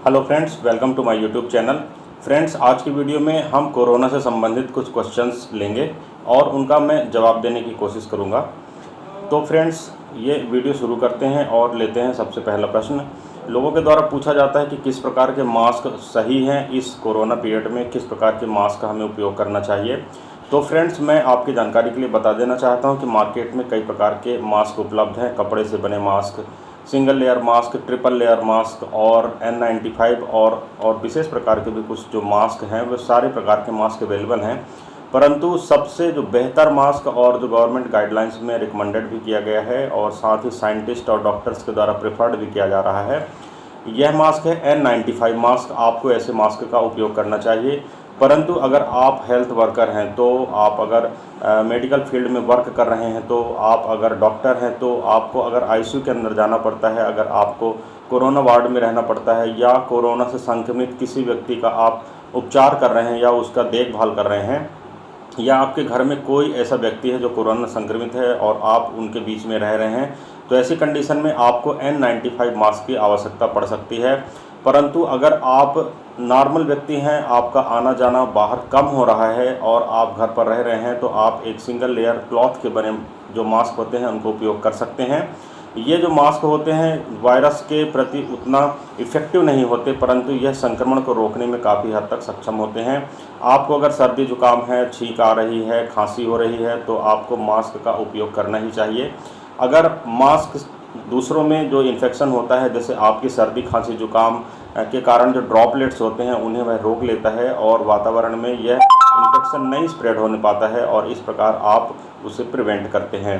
Hello friends, welcome to my YouTube channel. Friends, आज की video में हम कोरोना से संबंधित कुछ क्वेश्चंस लेंगे और उनका मैं जवाब देने की कोशिश करूंगा। तो फ्रेंड्स, ये वीडियो शुरू करते हैं और लेते हैं सबसे पहला प्रश्न। लोगों के द्वारा पूछा जाता है कि किस प्रकार के मास्क सही हैं इस कोरोना पीरियड में, किस प्रकार के मास्क हमें उपयोग करना चाहिए। तो फ्रेंड्स, मैं आपकी जानकारी के लिए बता देना चाहता हूं कि मार्केट में कई प्रकार के मास्क उपलब्ध हैं। कपड़े से बने mask, single layer mask, triple layer mask और N95 और विशेष प्रकार के भी कुछ जो मास्क हैं वो सारे प्रकार के मास्क अवेलेबल हैं। परंतु सबसे जो बेहतर मास्क और जो गवर्नमेंट गाइडलाइंस में रिकमेंडेड भी किया गया है और साथ ही साइंटिस्ट और डॉक्टर्स के द्वारा प्रेफर्ड भी किया जा रहा है, यह मास्क है N95 मास्क। आपको ऐसे मास्क का उपयोग करना चाहिए। परंतु अगर आप हेल्थ वर्कर हैं, तो आप अगर मेडिकल फील्ड में वर्क कर रहे हैं, तो आप अगर डॉक्टर हैं, तो आपको अगर आईसीयू के अंदर जाना पड़ता है, अगर आपको कोरोना वार्ड में रहना पड़ता है या कोरोना से संक्रमित किसी व्यक्ति का आप उपचार कर रहे हैं या उसका देखभाल कर रहे हैं, या आपके घर में कोई ऐसा व्यक्ति है जो कोरोना संक्रमित है और आप उनके बीच में रह रहे हैं, तो ऐसी कंडीशन में आपको N95 मास्क की आवश्यकता पड़ सकती है। परंतु अगर आप नॉर्मल व्यक्ति हैं, आपका आना जाना बाहर कम हो रहा है और आप घर पर रह रहे हैं, तो आप एक सिंगल लेयर क्लॉथ के बने जो मास्क होते हैं उनको उपयोग कर सकते हैं। ये जो मास्क होते हैं वायरस के प्रति उतना इफ़ेक्टिव नहीं होते, परंतु यह संक्रमण को रोकने में काफ़ी हद तक सक्षम होते हैं। आपको अगर सर्दी जुकाम है, छींक आ रही है, खांसी हो रही है, तो आपको मास्क का उपयोग करना ही चाहिए। अगर मास्क दूसरों में जो इन्फेक्शन होता है, जैसे आपकी सर्दी खांसी जुकाम के कारण जो ड्रॉपलेट्स होते हैं उन्हें वह रोक लेता है और वातावरण में यह इन्फेक्शन नहीं स्प्रेड होने पाता है और इस प्रकार आप उसे प्रिवेंट करते हैं।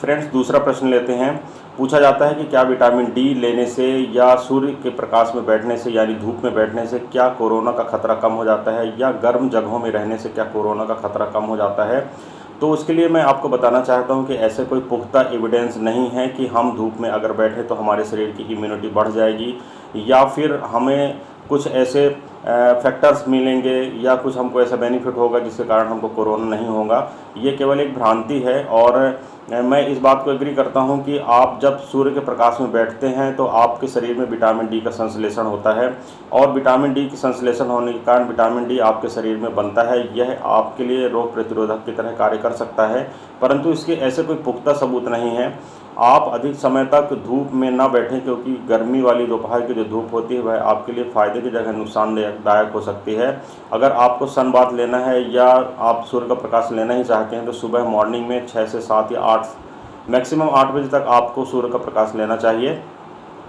फ्रेंड्स, दूसरा प्रश्न लेते हैं। पूछा जाता है कि क्या विटामिन डी लेने से या सूर्य के प्रकाश में बैठने से यानी धूप में बैठने से क्या कोरोना का खतरा कम हो जाता है, या गर्म जगहों में रहने से क्या कोरोना का खतरा कम हो जाता है। तो उसके लिए मैं आपको बताना चाहता हूं कि ऐसे कोई पुख्ता एविडेंस नहीं है कि हम धूप में अगर बैठे तो हमारे शरीर की इम्यूनिटी बढ़ जाएगी या फिर हमें कुछ ऐसे फैक्टर्स मिलेंगे या कुछ हमको ऐसा बेनिफिट होगा जिसके कारण हमको कोरोना नहीं होगा। ये केवल एक भ्रांति है और मैं इस बात को एग्री करता हूं कि आप जब सूर्य के प्रकाश में बैठते हैं तो आपके शरीर में विटामिन डी का संश्लेषण होता है और विटामिन डी की संश्लेषण होने के कारण विटामिन डी आपके शरीर में बनता है। यह आपके लिए रोग प्रतिरोधक की तरह कार्य कर सकता है, परंतु इसके ऐसे कोई पुख्ता सबूत नहीं है। आप अधिक समय तक धूप में ना बैठें, क्योंकि गर्मी वाली दोपहर की जो धूप होती है वह आपके लिए फ़ायदे की जगह नुकसानदायक हो सकती है। अगर आपको सन बाथ लेना है या आप सूर्य का प्रकाश लेना ही चाहते हैं तो सुबह मॉर्निंग में 6 से 7 या 8 मैक्सिमम 8 बजे तक आपको सूर्य का प्रकाश लेना चाहिए।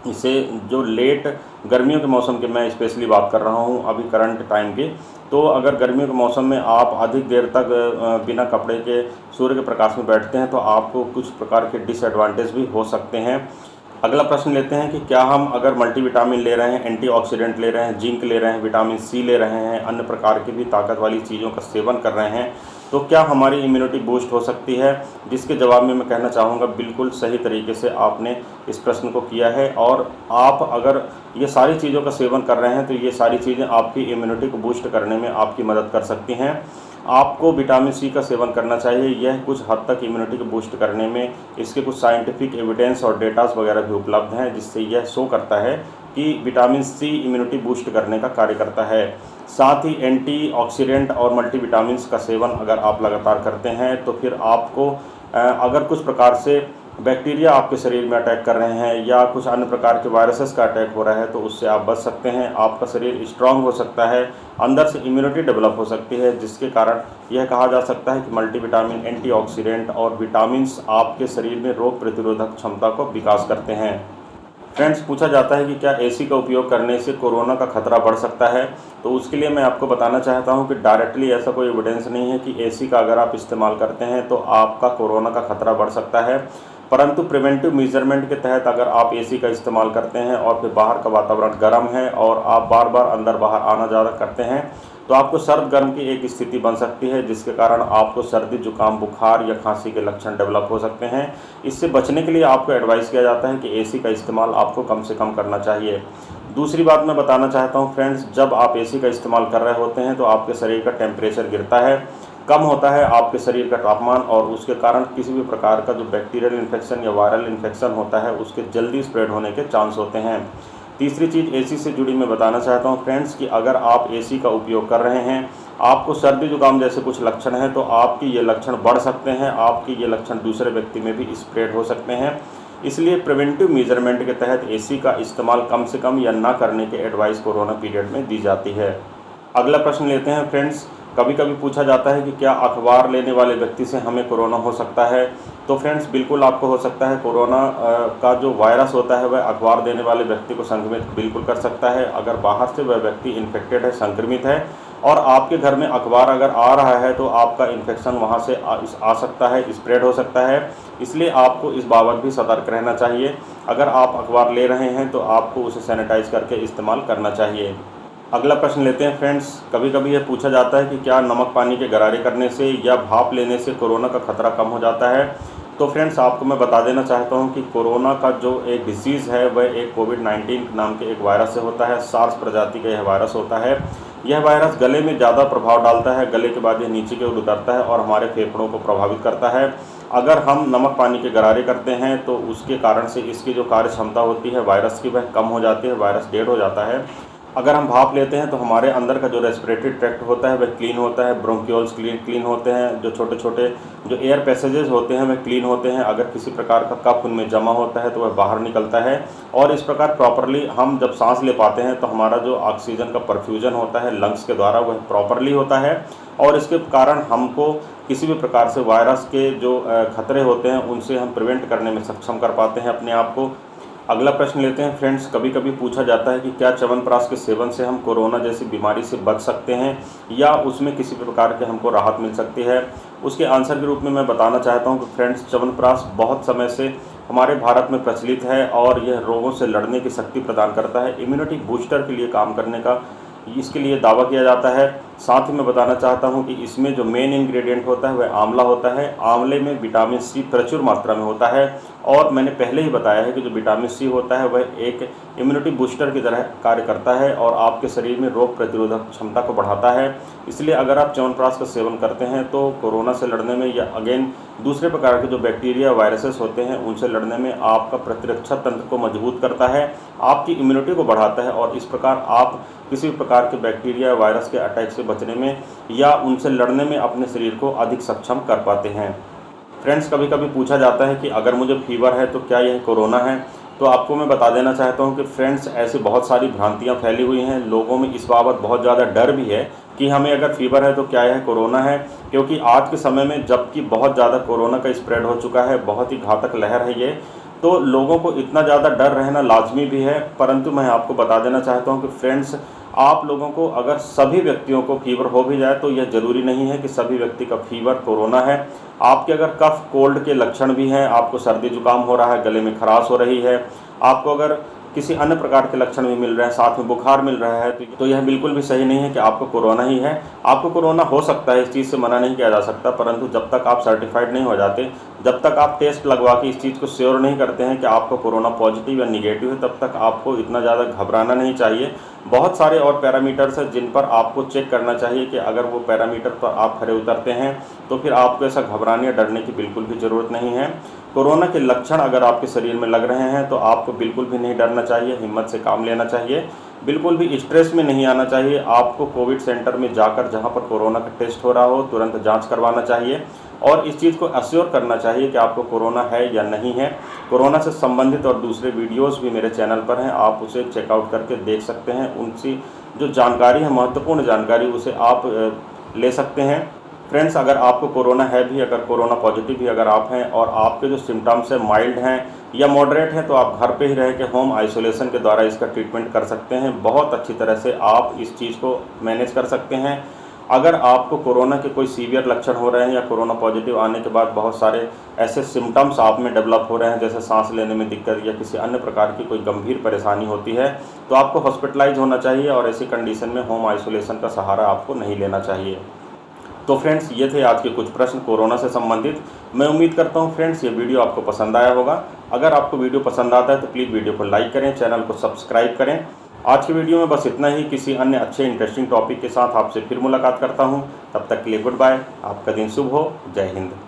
इसे जो लेट गर्मियों के मौसम की मैं स्पेशली बात कर रहा हूँ अभी करंट टाइम की, तो अगर गर्मियों के मौसम में आप अधिक देर तक बिना कपड़े के सूर्य के प्रकाश में बैठते हैं तो आपको कुछ प्रकार के डिसएडवांटेज भी हो सकते हैं। अगला प्रश्न लेते हैं कि क्या हम अगर मल्टीविटामिन ले रहे हैं, एंटीऑक्सीडेंट ले रहे हैं, जिंक ले रहे हैं, विटामिन सी ले रहे हैं, अन्य प्रकार की भी ताकत वाली चीज़ों का सेवन कर रहे हैं, तो क्या हमारी इम्यूनिटी बूस्ट हो सकती है। जिसके जवाब में मैं कहना चाहूँगा बिल्कुल सही तरीके से आपने इस प्रश्न को किया है और आप अगर ये सारी चीज़ों का सेवन कर रहे हैं तो ये सारी चीज़ें आपकी इम्यूनिटी को बूस्ट करने में आपकी मदद कर सकती हैं। आपको विटामिन सी का सेवन करना चाहिए। यह कुछ हद तक इम्यूनिटी को बूस्ट करने में इसके कुछ साइंटिफिक एविडेंस और डेटास वगैरह भी उपलब्ध हैं, जिससे यह शो करता है कि विटामिन सी इम्यूनिटी बूस्ट करने का कार्य करता है। साथ ही एंटीऑक्सीडेंट और मल्टीविटामिन्स का सेवन अगर आप लगातार करते हैं तो फिर आपको अगर कुछ प्रकार से बैक्टीरिया आपके शरीर में अटैक कर रहे हैं या कुछ अन्य प्रकार के वायरसेस का अटैक हो रहा है तो उससे आप बच सकते हैं। आपका शरीर स्ट्रांग हो सकता है, अंदर से इम्यूनिटी डेवलप हो सकती है, जिसके कारण यह कहा जा सकता है कि मल्टीविटामिन, एंटीऑक्सीडेंट और विटामिन्स आपके शरीर में रोग प्रतिरोधक क्षमता को विकास करते हैं। फ्रेंड्स, पूछा जाता है कि क्या एसी का उपयोग करने से कोरोना का खतरा बढ़ सकता है। तो उसके लिए मैं आपको बताना चाहता हूं कि डायरेक्टली ऐसा कोई एविडेंस नहीं है कि एसी का अगर आप इस्तेमाल करते हैं तो आपका कोरोना का खतरा बढ़ सकता है। परंतु प्रिवेंटिव मेजरमेंट के तहत अगर आप एसी का इस्तेमाल करते हैं और फिर बाहर का वातावरण गर्म है और आप बार बार अंदर बाहर आना जाना करते हैं तो आपको सर्द गर्म की एक स्थिति बन सकती है, जिसके कारण आपको सर्दी जुकाम बुखार या खांसी के लक्षण डेवलप हो सकते हैं। इससे बचने के लिए आपको एडवाइस किया जाता है कि एसी का इस्तेमाल आपको कम से कम करना चाहिए। दूसरी बात मैं बताना चाहता हूँ फ्रेंड्स, जब आप एसी का इस्तेमाल कर रहे होते हैं तो आपके शरीर का टेम्परेचर गिरता है, कम होता है आपके शरीर का तापमान, और उसके कारण किसी भी प्रकार का जो बैक्टीरियल इन्फेक्शन या वायरल इन्फेक्शन होता है उसके जल्दी स्प्रेड होने के चांस होते हैं। तीसरी चीज़ एसी से जुड़ी मैं बताना चाहता हूँ फ्रेंड्स कि अगर आप एसी का उपयोग कर रहे हैं, आपको सर्दी जुकाम जैसे कुछ लक्षण हैं, तो आपकी ये लक्षण बढ़ सकते हैं, आपके ये लक्षण दूसरे व्यक्ति में भी स्प्रेड हो सकते हैं। इसलिए प्रिवेंटिव मेजरमेंट के तहत एसी का इस्तेमाल कम से कम या ना करने की एडवाइस कोरोना पीरियड में दी जाती है। अगला प्रश्न लेते हैं फ्रेंड्स। कभी कभी पूछा जाता है कि क्या अखबार लेने वाले व्यक्ति से हमें कोरोना हो सकता है। तो फ्रेंड्स बिल्कुल आपको हो सकता है। कोरोना का जो वायरस होता है वह अखबार देने वाले व्यक्ति को संक्रमित बिल्कुल कर सकता है। अगर बाहर से वह व्यक्ति इन्फेक्टेड है, संक्रमित है और आपके घर में अखबार अगर आ रहा है तो आपका इन्फेक्शन वहां से आ सकता है, स्प्रेड हो सकता है। इसलिए आपको इस बाबत भी सतर्क रहना चाहिए। अगर आप अखबार ले रहे हैं तो आपको उसे सैनिटाइज करके इस्तेमाल करना चाहिए। अगला प्रश्न लेते हैं फ्रेंड्स। कभी कभी यह पूछा जाता है कि क्या नमक पानी के गरारे करने से या भाप लेने से कोरोना का खतरा कम हो जाता है। तो फ्रेंड्स आपको मैं बता देना चाहता हूं कि कोरोना का जो एक डिसीज़ है वह एक कोविड-19 नाम के एक वायरस से होता है। सार्स प्रजाति का यह वायरस होता है। यह वायरस गले में ज़्यादा प्रभाव डालता है, गले के बाद यह नीचे की ओर उतरता है और हमारे फेफड़ों को प्रभावित करता है। अगर हम नमक पानी के गरारे करते हैं तो उसके कारण से इसकी जो कार्य क्षमता होती है वायरस की वह कम हो जाती है, वायरस डेड हो जाता है। अगर हम भाप लेते हैं तो हमारे अंदर का जो रेस्पिरेटरी ट्रैक्ट होता है वह क्लीन होता है, ब्रोंकियोल्स क्लीन होते हैं, जो छोटे छोटे जो एयर पैसेजेस होते हैं वह क्लीन होते हैं। अगर किसी प्रकार का कफ उनमें जमा होता है तो वह बाहर निकलता है और इस प्रकार प्रॉपरली हम जब सांस ले पाते हैं तो हमारा जो ऑक्सीजन का परफ्यूजन होता है लंग्स के द्वारा वह प्रॉपरली होता है और इसके कारण हमको किसी भी प्रकार से वायरस के जो खतरे होते हैं उनसे हम प्रिवेंट करने में सक्षम कर पाते हैं अपने आप को। अगला प्रश्न लेते हैं फ्रेंड्स। कभी कभी पूछा जाता है कि क्या च्यवनप्राश के सेवन से हम कोरोना जैसी बीमारी से बच सकते हैं या उसमें किसी प्रकार के हमको राहत मिल सकती है। उसके आंसर के रूप में मैं बताना चाहता हूं कि फ्रेंड्स च्यवनप्राश बहुत समय से हमारे भारत में प्रचलित है और यह रोगों से लड़ने की शक्ति प्रदान करता है, इम्यूनिटी बूस्टर के लिए काम करने का इसके लिए दावा किया जाता है। साथ ही मैं बताना चाहता हूं कि इसमें जो मेन इंग्रेडिएंट होता है वह आंवला होता है। आंवले में विटामिन सी प्रचुर मात्रा में होता है और मैंने पहले ही बताया है कि जो विटामिन सी होता है वह एक इम्यूनिटी बूस्टर की तरह कार्य करता है और आपके शरीर में रोग प्रतिरोधक क्षमता को बढ़ाता है। इसलिए अगर आप च्यवनप्राश का सेवन करते हैं तो कोरोना से लड़ने में या अगेन दूसरे प्रकार के जो बैक्टीरिया वायरसेस होते हैं उनसे लड़ने में आपका प्रतिरक्षा तंत्र को मजबूत करता है, आपकी इम्यूनिटी को बढ़ाता है और इस प्रकार आप किसी भी प्रकार के बैक्टीरिया वायरस के अटैक से बचने में या उनसे लड़ने में अपने शरीर को अधिक सक्षम कर पाते हैं। फ्रेंड्स कभी कभी पूछा जाता है कि अगर मुझे फीवर है तो क्या यह कोरोना है। तो आपको मैं बता देना चाहता हूं कि फ्रेंड्स ऐसी बहुत सारी भ्रांतियां फैली हुई हैं, लोगों में इस बाबत बहुत ज़्यादा डर भी है कि हमें अगर फीवर है तो क्या यह कोरोना है। क्योंकि आज के समय में जबकि बहुत ज़्यादा कोरोना का स्प्रेड हो चुका है, बहुत ही घातक लहर है ये, तो लोगों को इतना ज़्यादा डर रहना लाजमी भी है। परंतु मैं आपको बता देना चाहता हूं कि फ्रेंड्स आप लोगों को अगर सभी व्यक्तियों को फीवर हो भी जाए तो यह ज़रूरी नहीं है कि सभी व्यक्ति का फीवर कोरोना है। आपके अगर कफ कोल्ड के लक्षण भी हैं, आपको सर्दी जुकाम हो रहा है, गले में खराश हो रही है, आपको अगर किसी अन्य प्रकार के लक्षण भी मिल रहे हैं, साथ में बुखार मिल रहा है, तो यह बिल्कुल भी सही नहीं है कि आपको कोरोना ही है। आपको कोरोना हो सकता है, इस चीज़ से मना नहीं किया जा सकता, परंतु जब तक आप सर्टिफाइड नहीं हो जाते, जब तक आप टेस्ट लगवा के इस चीज़ को श्योर नहीं करते हैं कि आपको कोरोना पॉजिटिव या निगेटिव है, तब तक आपको इतना ज़्यादा घबराना नहीं चाहिए। बहुत सारे और पैरामीटर्स हैं जिन पर आपको चेक करना चाहिए कि अगर वो पैरामीटर पर आप खरे उतरते हैं तो फिर आपको ऐसा घबराने या डरने की बिल्कुल भी ज़रूरत नहीं है। कोरोना के लक्षण अगर आपके शरीर में लग रहे हैं तो आपको बिल्कुल भी नहीं डरना चाहिए, हिम्मत से काम लेना चाहिए, बिल्कुल भी स्ट्रेस में नहीं आना चाहिए। आपको कोविड सेंटर में जाकर जहां पर कोरोना का टेस्ट हो रहा हो तुरंत जांच करवाना चाहिए और इस चीज़ को अश्योर करना चाहिए कि आपको कोरोना है या नहीं है। कोरोना से संबंधित और दूसरे वीडियोस भी मेरे चैनल पर हैं, आप उसे चेकआउट करके देख सकते हैं। उनकी जो जानकारी है, महत्वपूर्ण जानकारी, उसे आप ले सकते हैं। फ्रेंड्स अगर आपको कोरोना है भी, अगर कोरोना पॉजिटिव भी अगर आप हैं और आपके जो सिम्टम्स हैं माइल्ड हैं या मॉडरेट हैं, तो आप घर पे ही रह के होम आइसोलेशन के द्वारा इसका ट्रीटमेंट कर सकते हैं। बहुत अच्छी तरह से आप इस चीज़ को मैनेज कर सकते हैं। अगर आपको कोरोना के कोई सीवियर लक्षण हो रहे हैं या कोरोना पॉजिटिव आने के बाद बहुत सारे ऐसे सिम्टम्स आप में डेवलप हो रहे हैं, जैसे सांस लेने में दिक्कत या किसी अन्य प्रकार की कोई गंभीर परेशानी होती है, तो आपको हॉस्पिटलाइज होना चाहिए और ऐसी कंडीशन में होम आइसोलेशन का सहारा आपको नहीं लेना चाहिए। तो फ्रेंड्स ये थे आज के कुछ प्रश्न कोरोना से संबंधित। मैं उम्मीद करता हूँ फ्रेंड्स ये वीडियो आपको पसंद आया होगा। अगर आपको वीडियो पसंद आता है तो प्लीज़ वीडियो को लाइक करें, चैनल को सब्सक्राइब करें। आज की वीडियो में बस इतना ही। किसी अन्य अच्छे इंटरेस्टिंग टॉपिक के साथ आपसे फिर मुलाकात करता हूँ। तब तक के लिए गुड बाय। आपका दिन शुभ हो। जय हिंद।